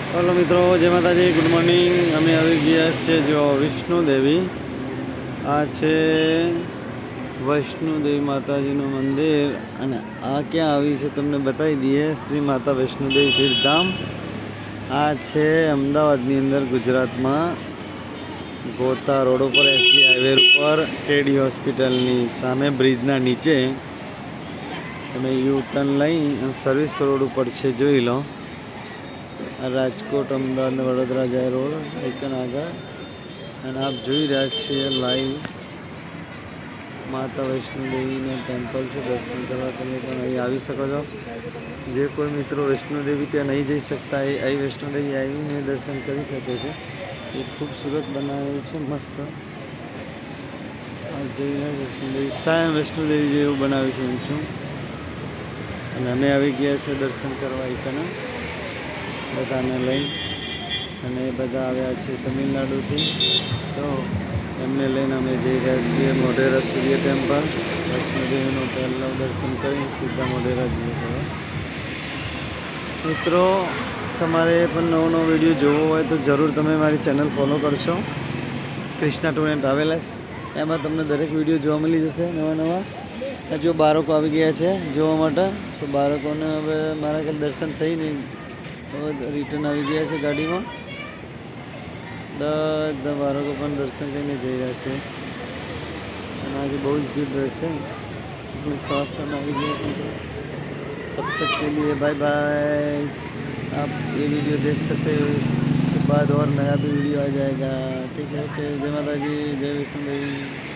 Hello मित्रों, जय माताजी, गुड मॉर्निंग। अमे આવી ગયા છે જો વિષ્ણુદેવી। આ છે વૈષ્ણુદેવી માતાજીનું મંદિર અને આ ક્યાં આવી છે તમને બતાવી દઈએ। શ્રી માતા વૈષ્ણુદેવી તીર્થધામ આ છે અમદાવાદની અંદર, ગુજરાતમાં, ગોતા રોડ ઉપર, એસજી હાઈવે ઉપર, કેડી હોસ્પિટલની સામે બ્રિજના નીચે તમે યુ ટર્ન લઈ સર્વિસ રોડ ઉપર છે, જોઈ લો। રાજકોટ, અમદાવાદ, વડોદરા જાય રોડ એકન આગળ। અને આપ જોઈ રહ્યા છીએ લાઈવ માતા વૈષ્ણુદેવીનું ટેમ્પલ છે। દર્શન કરવા તમે પણ અહીં આવી શકો છો। જે કોઈ મિત્રો વૈષ્ણુદેવી ત્યાં નહીં જઈ શકતા એ અહીં વૈષ્ણુદેવી આવીને દર્શન કરી શકે છે। એ ખૂબસૂરત બનાવેલું છે, મસ્ત। આ જોઈને વૈષ્ણુદેવી સાયમ વૈષ્ણુદેવી જેવું બનાવ્યું છે ઊંચું। અને અમે આવી ગયા છે દર્શન કરવા એકન બધાને લઈ। અને એ બધા આવ્યા છે તમિલનાડુથી, તો એમને લઈને અમે જઈ રહ્યા છીએ મોઢેરા સૂર્ય ટેમ્પલ। વૈષ્ણોદેવીનું પહેલાં દર્શન કરીને સીધા મોઢેરા જઈએ છીએ। મિત્રો, તમારે પણ નવો વિડીયો જોવો હોય તો જરૂર તમે મારી ચેનલ ફોલો કરશો, કૃષ્ણા ટૂર એન્ડ ટ્રાવેલર્સ। એમાં તમને દરેક વિડીયો જોવા મળી જશે નવા। જો બાળકો આવી ગયા છે જોવા માટે, તો બાળકોને હવે મારા ખ્યાલ દર્શન થઈ નહીં, હવે રિટર્ન આવી ગયા છે ગાડીમાં। બધા બાળકો પણ દર્શન કરીને જઈ રહ્યા છે। અને આજે બહુ જ ભીડ રહેશે, साफ આવી ગયા છે। तब तक के लिए बाय बाय। आप ये वीडियो देख सकते हो, इसके बाद और नया भी वीडियो आ जाएगा। ठीक है, जय माता जी, जय विष्णु देवी।